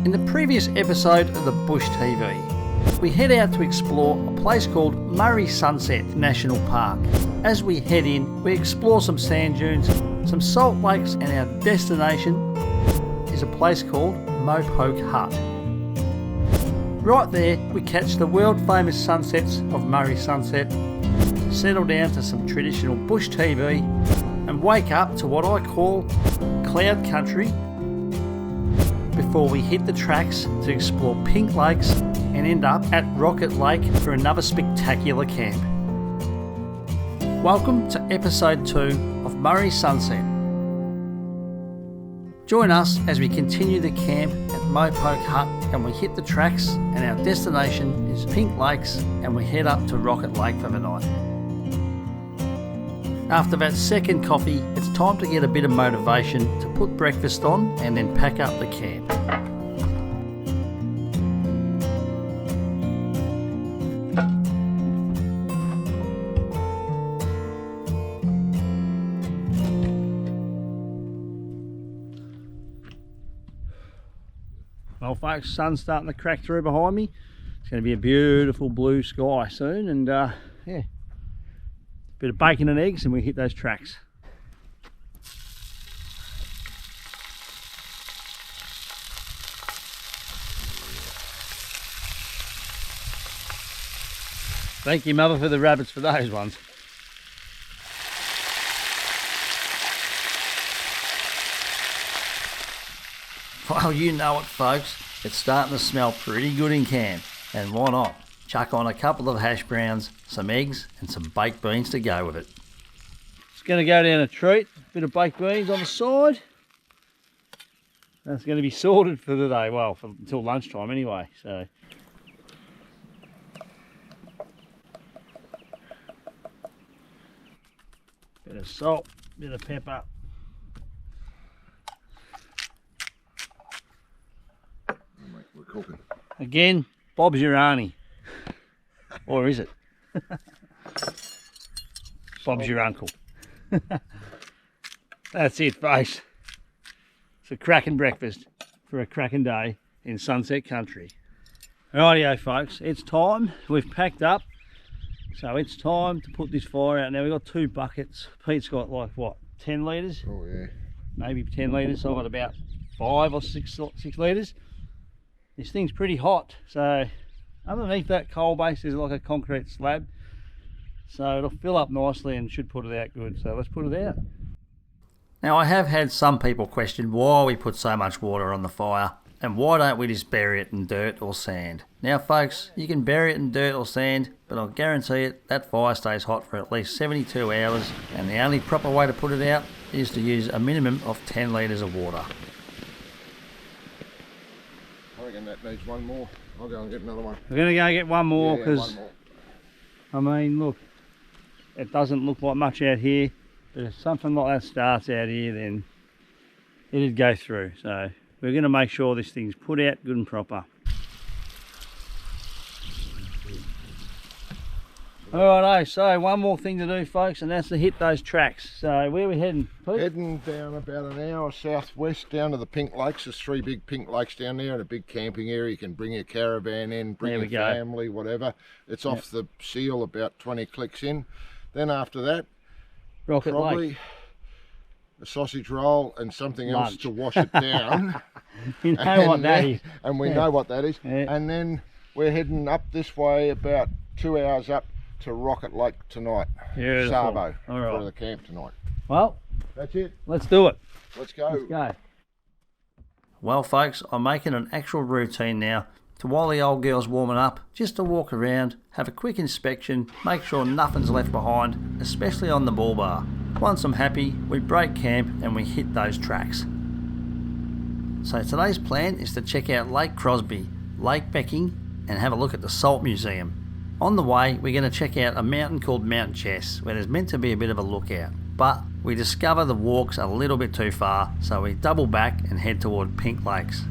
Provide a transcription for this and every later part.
In the previous episode of the Bush TV, we head out to explore a place called Murray Sunset National Park. As we head in, we explore some sand dunes, some salt lakes, and our destination is a place called Mopoke Hut. Right there, we catch the world famous sunsets of Murray Sunset, settle down to some traditional Bush TV, and wake up to what I call cloud country before we hit the tracks to explore Pink Lakes and end up at Rocket Lake for another spectacular camp. Welcome to episode 2 of Murray Sunset. Join us as we continue the camp at Mopoke Hut and we hit the tracks, and our destination is Pink Lakes and we head up to Rocket Lake for the night. After that second coffee, it's time to get a bit of motivation to put breakfast on and then pack up the camp. Well folks, sun's starting to crack through behind me. It's going to be a beautiful blue sky soon, and yeah, bit of bacon and eggs and we hit those tracks. Thank you, Mother, for the rabbits for those ones. Well, you know it folks, it's starting to smell pretty good in camp, and why not? Chuck on a couple of hash browns, some eggs and some baked beans to go with it. It's going to go down a treat, a bit of baked beans on the side. That's going to be sorted for the day, well, until lunchtime anyway. So bit of salt, bit of pepper. We're cooking. Again, Bob's your auntie. Or is it? Bob's your uncle. That's it, folks. It's a cracking breakfast for a cracking day in Sunset Country. Rightio, folks, it's time. We've packed up, so it's time to put this fire out. Now we've got 2 buckets. Pete's got like what, 10 litres? Oh yeah. Maybe 10 litres. So I've got about 5 or 6 litres. This thing's pretty hot, so underneath that coal base is like a concrete slab, so it'll fill up nicely and should put it out good. So let's put it out. Now I have had some people question why we put so much water on the fire and why don't we just bury it in dirt or sand. Now folks, you can bury it in dirt or sand, but I'll guarantee it that fire stays hot for at least 72 hours, and the only proper way to put it out is to use a minimum of 10 litres of water. I reckon that needs one more. I'll go and get another one. We're going to go get one more because, I mean, look, it doesn't look like much out here, but if something like that starts out here, then it'd go through. So we're going to make sure this thing's put out good and proper. Alright, so one more thing to do, folks, and that's to hit those tracks. So where are we heading, Pete? Heading down about an hour southwest down to the Pink Lakes. There's 3 big pink lakes down there and a big camping area. You can bring your caravan in, bring your family, whatever. It's off the seal about 20 clicks in. Then after that, Rocket probably Lake. A sausage roll and something else to wash it down. You know what that is. And we know what that is. Yeah. And then we're heading up this way about 2 hours up to Rocket Lake tonight. Beautiful. Sabo All for the camp tonight. Well, that's it. Let's do it. Let's go. Let's go. Well folks, I'm making an actual routine now to, while the old girl's warming up, just to walk around, have a quick inspection, make sure nothing's left behind, especially on the bull bar. Once I'm happy, we break camp and we hit those tracks. So today's plan is to check out Lake Crosby, Lake Becking, and have a look at the Salt Museum. On the way, we're going to check out a mountain called Mount Chess, where there's meant to be a bit of a lookout. But we discover the walk's a little bit too far, so we double back and head toward Pink Lakes.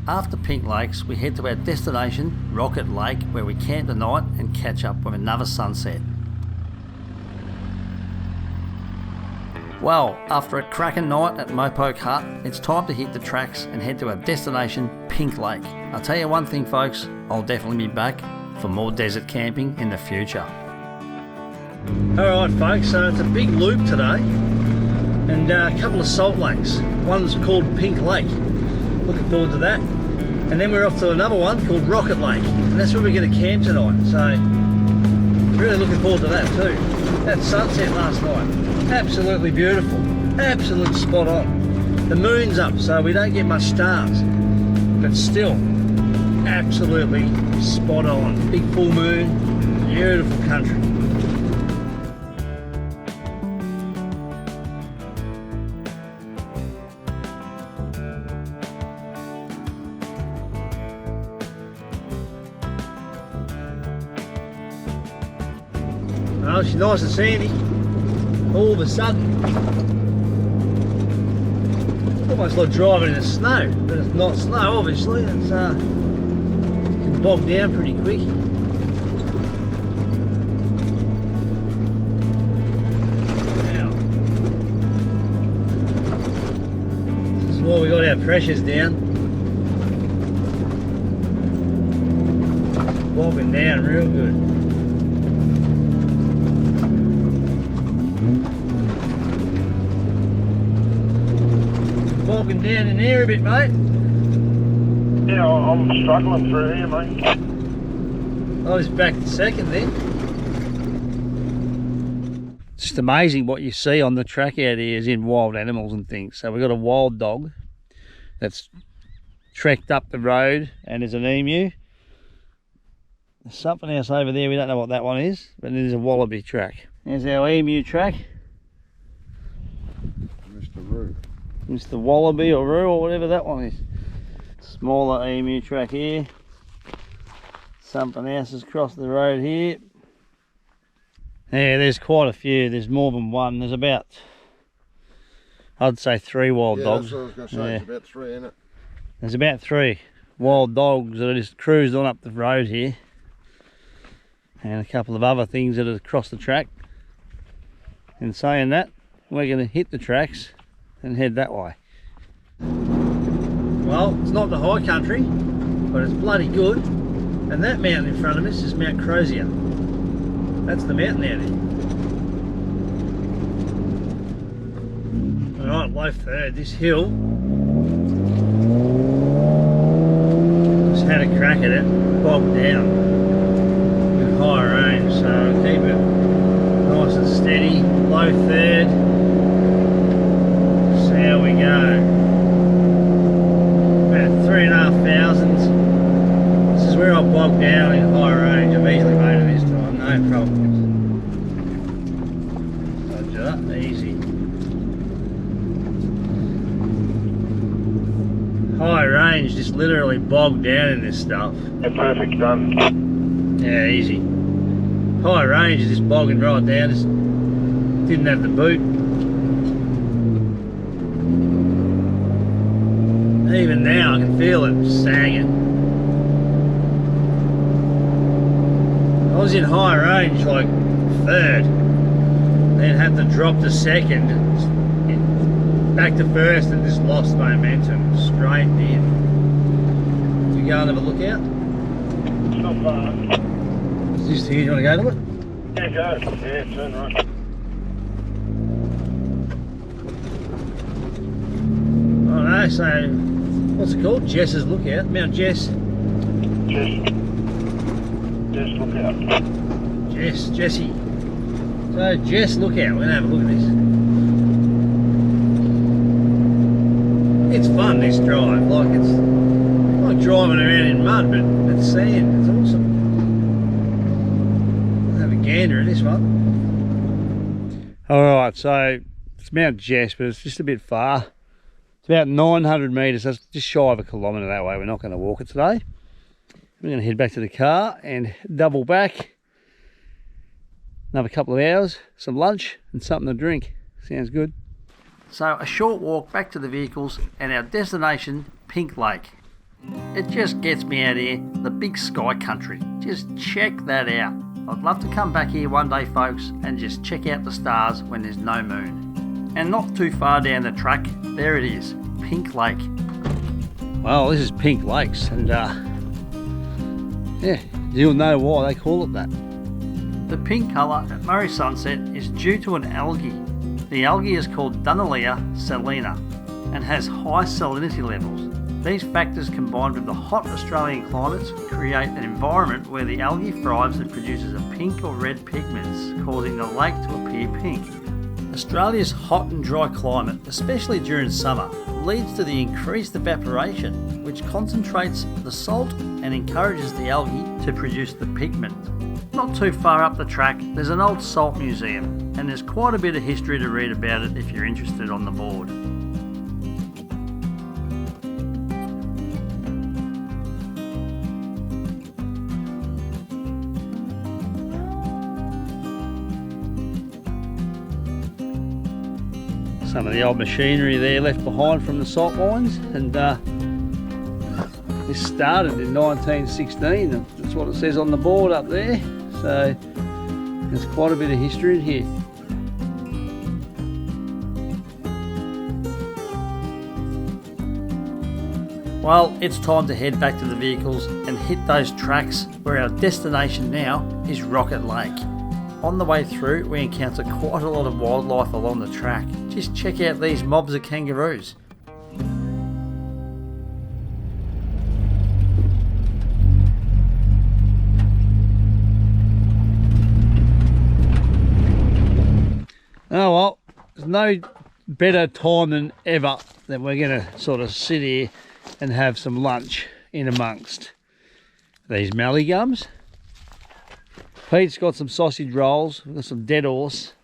After Pink Lakes, we head to our destination, Rocket Lake, where we camp the night and catch up with another sunset. Well, after a cracking night at Mopoke Hut, it's time to hit the tracks and head to our destination, Pink Lake. I'll tell you one thing, folks, I'll definitely be back for more desert camping in the future. Alright folks, so it's a big loop today and a couple of salt lakes. One's called Pink Lake, looking forward to that. And then we're off to another one called Rocket Lake, and that's where we're going to camp tonight. So really looking forward to that too. That sunset last night, absolutely beautiful, absolutely spot on. The moon's up, so we don't get much stars, but still absolutely spot on. Big full moon, beautiful country. Oh, she's nice and sandy. All of a sudden, almost like driving in the snow, but it's not snow. Obviously, it's can bog down pretty quick. Now, this is why we got our pressures down. Bogging down real good. Bogging down in there a bit, mate. Yeah, I'm struggling through here, mate. I was back to second then. It's just amazing what you see on the track out here is in wild animals and things. So we've got a wild dog that's trekked up the road, and there's an emu. There's something else over there, we don't know what that one is, but there's a wallaby track. There's our emu track. Mr. Wallaby or Roo or whatever that one is. Smaller emu track here. Something else has crossed the road here. Yeah, there's quite a few. There's more than one. There's about, I'd say 3 wild dogs. That's what I was going to say. There's about 3, isn't it? There's about 3 wild dogs that are just cruised on up the road here. And a couple of other things that have crossed the track. And saying that, we're going to hit the tracks and head that way. Well, it's not the high country, but it's bloody good. And that mountain in front of us is Mount Crozier. That's the mountain out here. Alright, low third, this hill. Just had a crack at it, bogged down with high range, so keep it nice and steady. Low third. There we go. About 3,500. This is where I bogged down in high range. I've easily made it this time, no problems. Roger that, easy. High range, just literally bogged down in this stuff. Yeah, perfect, done. Yeah, easy. High range is just bogging right down. Just didn't have the boot. Even now I can feel it sagging. I was in high range like third, then had to drop to second, back to first, and just lost momentum straight in. Should we go and have a look out? It's not far. Is this here, you want to go to it? Yeah, go. Yeah, turn right. Oh no, so what's it called? Jess's Lookout, Mount Jess. Jess Lookout. Jessie. So Jess Lookout, we're gonna have a look at this. It's fun, this drive. Like it's like driving around in mud, but it's sand. It's awesome. We'll have a gander at this one. Alright, so it's Mount Jess, but it's just a bit far. It's about 900 metres, that's just shy of a kilometre that way. We're not going to walk it today. We're going to head back to the car and double back. Another couple of hours, some lunch and something to drink. Sounds good. So a short walk back to the vehicles and our destination, Pink Lake. It just gets me out here, the big sky country. Just check that out. I'd love to come back here one day, folks, and just check out the stars when there's no moon. And not too far down the track, there it is, Pink Lake. Well, this is Pink Lakes, and yeah, you'll know why they call it that. The pink colour at Murray Sunset is due to an algae. The algae is called Dunaliella salina and has high salinity levels. These factors combined with the hot Australian climates create an environment where the algae thrives and produces a pink or red pigments, causing the lake to appear pink. Australia's hot and dry climate, especially during summer, leads to the increased evaporation, which concentrates the salt and encourages the algae to produce the pigment. Not too far up the track, there's an old salt museum, and there's quite a bit of history to read about it if you're interested on the board. Some of the old machinery there left behind from the salt mines, and this started in 1916. That's what it says on the board up there. So there's quite a bit of history in here. Well, it's time to head back to the vehicles and hit those tracks where our destination now is Rocket Lake. On the way through, we encounter quite a lot of wildlife along the track. Just check out these mobs of kangaroos. Oh well, there's no better time than ever that we're going to sort of sit here and have some lunch in amongst these Mallee gums. Pete's got some sausage rolls, we've got some dead horse,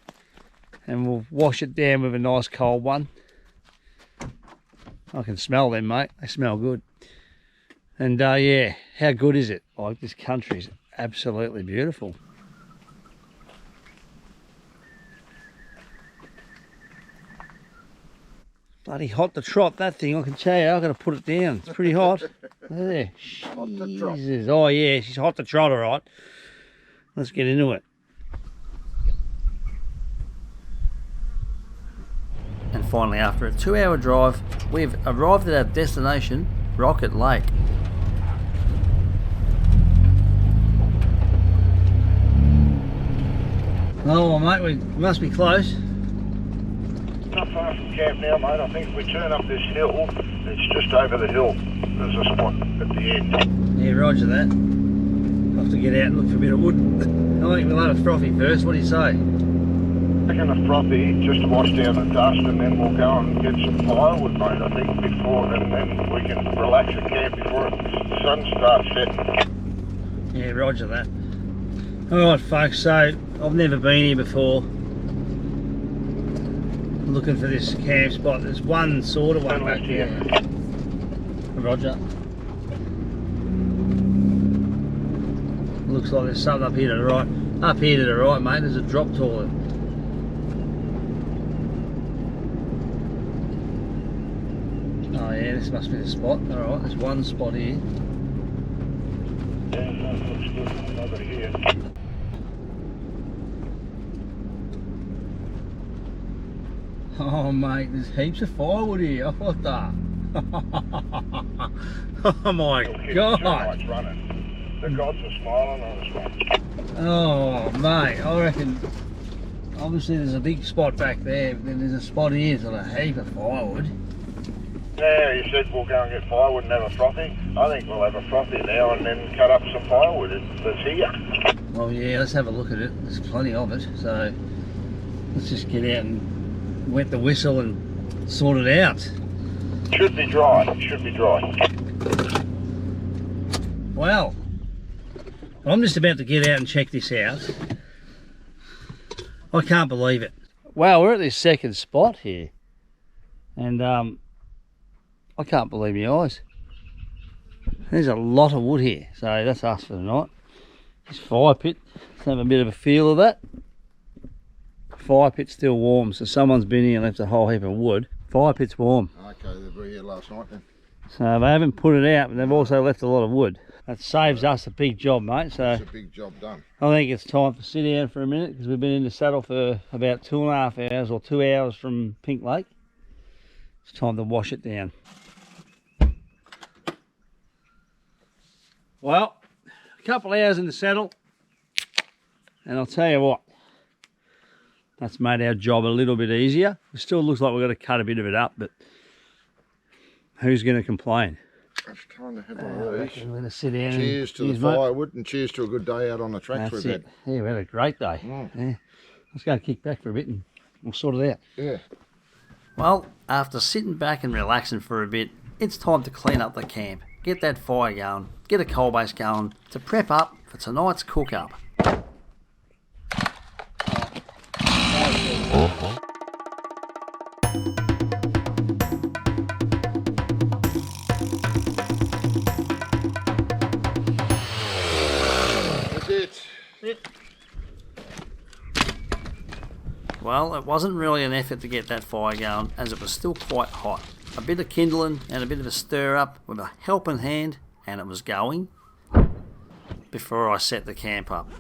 and we'll wash it down with a nice cold one. I can smell them, mate, they smell good. And yeah, how good is it? Like, this country's absolutely beautiful. Bloody hot to trot, that thing, I can tell you. I've got to put it down. It's pretty hot. There. Hot to trot. Jesus. Oh yeah, she's hot to trot, all right. Let's get into it. And finally, after a 2-hour drive, we've arrived at our destination, Rocket Lake. Oh, well, mate, we must be close. Not far from camp now, mate. I think if we turn up this hill, it's just over the hill. There's a spot at the end. Yeah, roger that. I'll have to get out and look for a bit of wood. I think we'll have a frothy first. What do you say? I reckon a frothy just to wash down the dust, and then we'll go and get some firewood, mate, I think, before, and then we can relax at camp before the sun starts setting. Yeah, roger that. Alright folks, so I've never been here before. Looking for this camp spot. There's one sort of one back here. Roger. Looks like there's something up here to the right. Up here to the right, mate, there's a drop toilet. Oh yeah, this must be the spot. Alright, there's one spot here. Yeah, that looks good over here. Oh mate, there's heaps of firewood here. What the? Oh my god! The gods are smiling on us, mate. Oh mate, I reckon obviously there's a big spot back there, but then there's a spot here that's got a heap of firewood. Yeah, you said we'll go and get firewood and have a frothy. I think we'll have a frothy now and then cut up some firewood that's here. Well yeah, let's have a look at it. There's plenty of it, so let's just get out and wet the whistle and sort it out. Should be dry, it should be dry. Well, I'm just about to get out and check this out. I can't believe it. Wow, we're at this second spot here, and I can't believe my eyes. There's a lot of wood here, so that's us for the night. This fire pit, let's have a bit of a feel of that. Fire pit's still warm, so someone's been here and left a whole heap of wood. Fire pit's warm. Okay, they were here last night then. So they haven't put it out, but they've also left a lot of wood. That saves us a big job, mate. So it's a big job done. I think it's time to sit down for a minute because we've been in the saddle for about 2.5 hours or 2 hours from Pink Lake. It's time to wash it down. Well, a couple of hours in the saddle, and I'll tell you what, that's made our job a little bit easier. It still looks like we've got to cut a bit of it up, but who's going to complain? It's time to have a I'm going to sit down. Cheers to the firewood and cheers to a good day out on the track for a bit. Yeah, we had a great day. Yeah. Let's go kick back for a bit and we'll sort it out. Yeah. Well, after sitting back and relaxing for a bit, it's time to clean up the camp, get that fire going, get a coal base going to prep up for tonight's cook up. Well, it wasn't really an effort to get that fire going as it was still quite hot. A bit of kindling and a bit of a stir up with a helping hand and it was going before I set the camp up.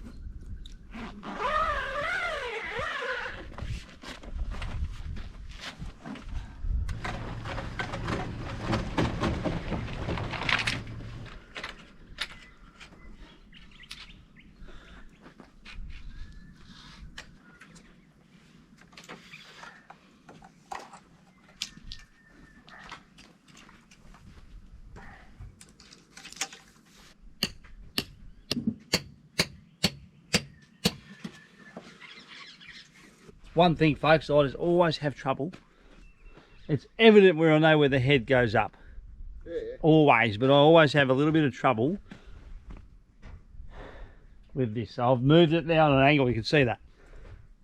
One thing, folks, I just always have trouble. It's evident where I know where the head goes up. Yeah. Always, but I always have a little bit of trouble with this. So I've moved it now on an angle, you can see that.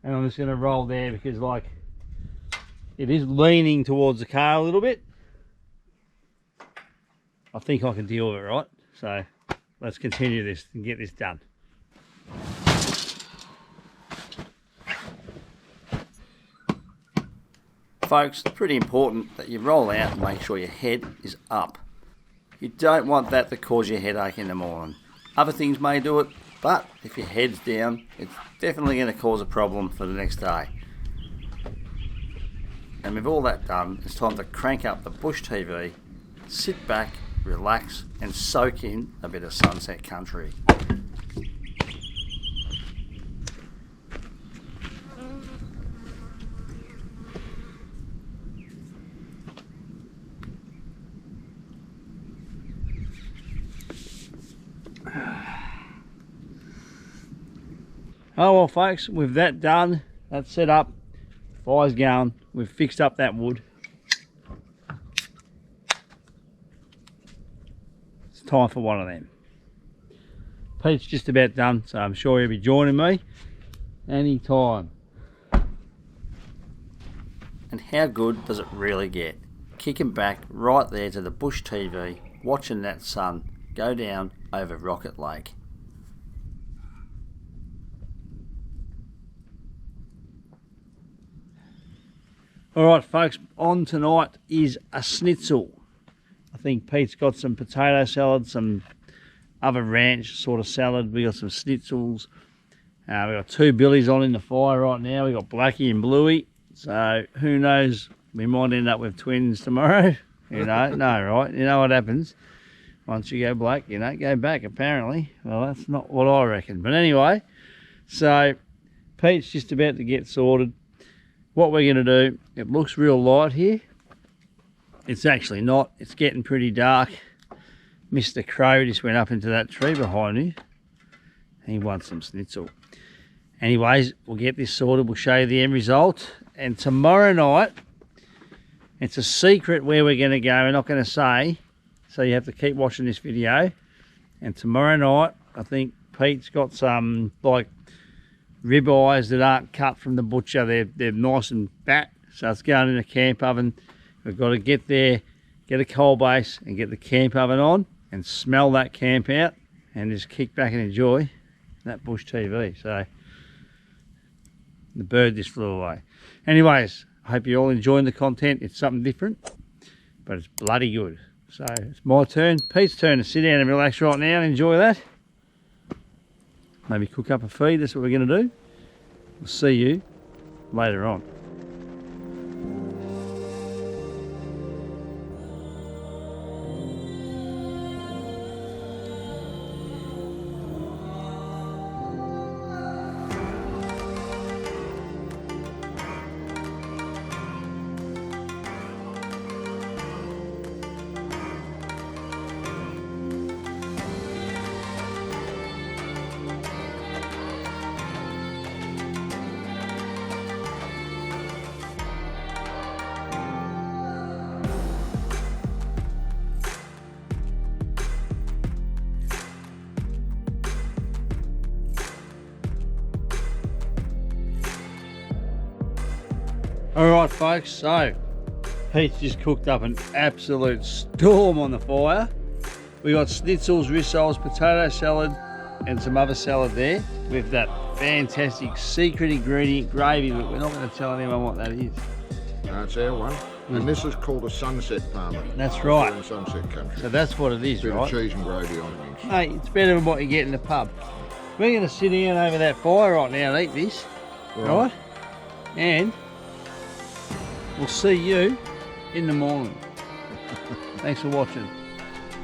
And I'm just going to roll there because like it is leaning towards the car a little bit. I think I can deal with it, right? So let's continue this and get this done. Folks, it's pretty important that you roll out and make sure your head is up. You don't want that to cause you a headache in the morning. Other things may do it, but if your head's down, it's definitely going to cause a problem for the next day. And with all that done, it's time to crank up the bush TV, sit back, relax and soak in a bit of sunset country. Oh well folks, with that done, that's set up, fire's going, we've fixed up that wood. It's time for one of them. Pete's just about done, so I'm sure he'll be joining me anytime. And how good does it really get? Kicking back right there to the bush TV, watching that sun go down over Rocket Lake. Alright folks, on tonight is a schnitzel. I think Pete's got some potato salad, some other ranch sort of salad. We got some schnitzels. We got two billies on in the fire right now. We got Blackie and Bluey. So who knows, we might end up with twins tomorrow. You know, no, right? You know what happens. Once you go black, you don't go back apparently. Well, that's not what I reckon. But anyway, so Pete's just about to get sorted. What we're going to do, it looks real light here. It's actually not. It's getting pretty dark. Mr. Crow just went up into that tree behind you. He wants some schnitzel. Anyways, we'll get this sorted. We'll show you the end result. And tomorrow night, it's a secret where we're going to go. We're not going to say. So you have to keep watching this video. And tomorrow night, I think Pete's got some like ribeyes that aren't cut from the butcher. They're nice and fat, so it's going in a camp oven. We've got to get there, get a coal base and get the camp oven on and smell that camp out and just kick back and enjoy that bush TV. So the bird just flew away. Anyways, I hope you're all enjoying the content. It's something different, but it's bloody good. So it's my turn, Pete's turn to sit down and relax right now and enjoy that. Maybe cook up a feed, that's what we're going to do. We'll see you later on. Alright folks, so Pete's just cooked up an absolute storm on the fire. We got schnitzels, rissoles, potato salad and some other salad there with that fantastic secret ingredient gravy, but we're not going to tell anyone what that is. That's our one. And this is called a sunset parma. That's right. In sunset country. So that's what it is, Bit right? of cheese and gravy on things. Hey, it's better than what you get in the pub. We're going to sit down over that fire right now and eat this, right? And we'll see you in the morning. Thanks for watching.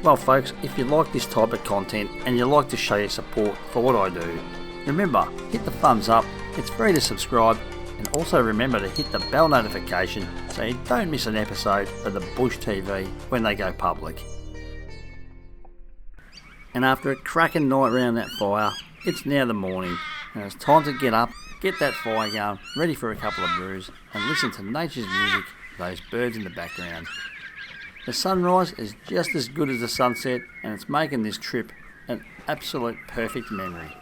Well folks, if you like this type of content and you like to show your support for what I do, remember, hit the thumbs up, it's free to subscribe, and also remember to hit the bell notification so you don't miss an episode of the Bush TV when they go public. And after a cracking night round that fire, it's now the morning and it's time to get up, get that fire going, ready for a couple of brews and listen to nature's music, those birds in the background. The sunrise is just as good as the sunset and it's making this trip an absolute perfect memory.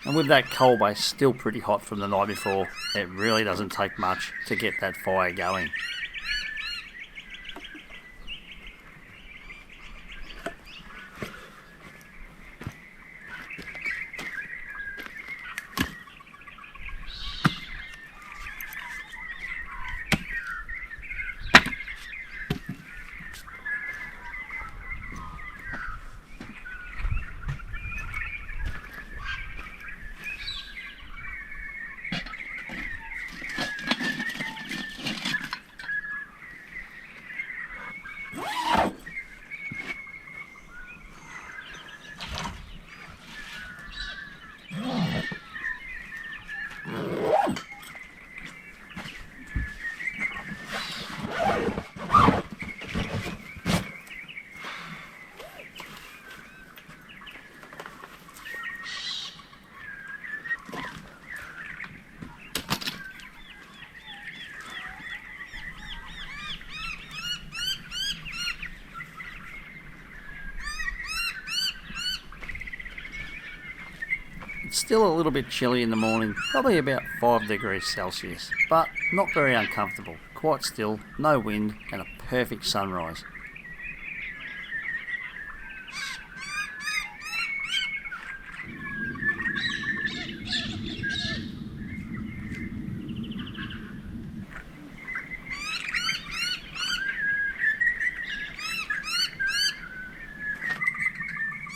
And with that coal base still pretty hot from the night before, it really doesn't take much to get that fire going. It's still a little bit chilly in the morning, probably about 5 degrees Celsius, but not very uncomfortable, quite still, no wind and a perfect sunrise.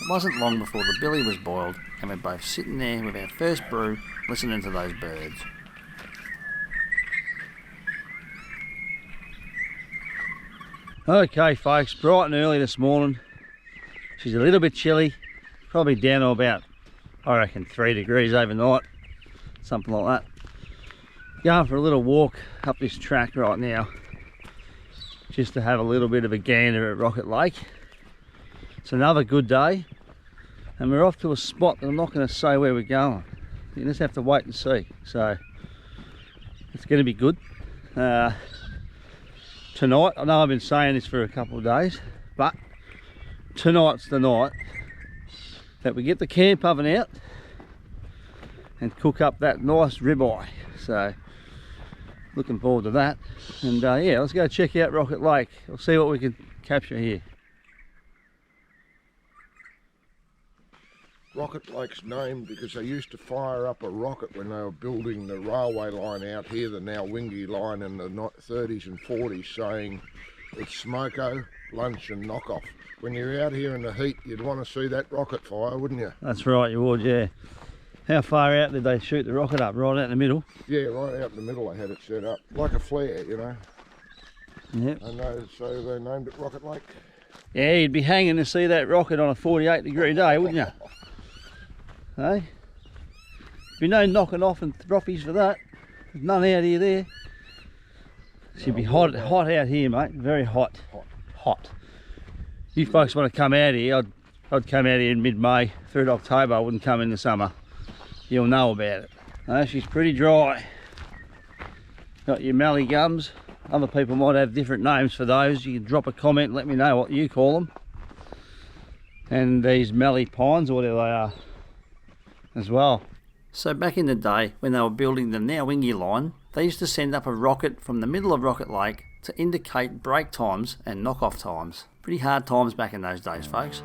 It wasn't long before the billy was boiled and we're both sitting there with our first brew listening to those birds. Okay folks, bright and early this morning. She's a little bit chilly, probably down to about, I reckon, 3 degrees overnight, something like that. Going for a little walk up this track right now, just to have a little bit of a gander at Rocket Lake. It's another good day. And we're off to a spot that I'm not going to say where we're going. You just have to wait and see. So it's going to be good. Tonight, I know I've been saying this for a couple of days, but tonight's the night that we get the camp oven out and cook up that nice ribeye. So looking forward to that. And yeah, let's go check out Rocket Lake. We'll see what we can capture here. Rocket Lake's named because they used to fire up a rocket when they were building the railway line out here, the now Wingy line in the 30s and 40s, saying it's smoko, lunch and knock-off. When you're out here in the heat, you'd want to see that rocket fire, wouldn't you? That's right, you would, yeah. How far out did they shoot the rocket up? Right out in the middle? Yeah, right out in the middle they had it set up. Like a flare, you know. Yep. And so they named it Rocket Lake. Yeah, you'd be hanging to see that rocket on a 48-degree day, wouldn't you? Hey? There'd be no knocking off and droppies for that. There's none out here there. She'd be hot out here, mate. Very hot. Hot. You folks want to come out here, I'd come out here in mid-May, 3rd October. I wouldn't come in the summer. You'll know about it. She's pretty dry. Got your mallee gums. Other people might have different names for those. You can drop a comment and let me know what you call them. And these mallee pines, or whatever they are, as well. So back in the day, when they were building the now Wingy line, they used to send up a rocket from the middle of Rocket Lake to indicate break times and knock-off times. Pretty hard times back in those days, folks.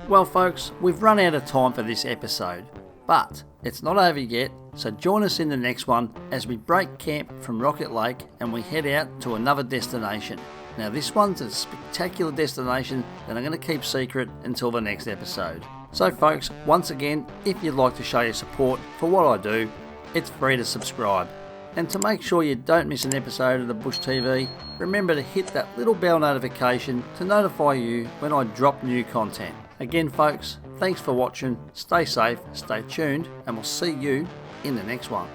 Well, folks, we've run out of time for this episode, but it's not over yet, so join us in the next one as we break camp from Rocket Lake and we head out to another destination. Now, this one's a spectacular destination that I'm going to keep secret until the next episode. So folks, once again, if you'd like to show your support for what I do, it's free to subscribe. And to make sure you don't miss an episode of the Bush TV, remember to hit that little bell notification to notify you when I drop new content. Again folks, thanks for watching, stay safe, stay tuned, and we'll see you in the next one.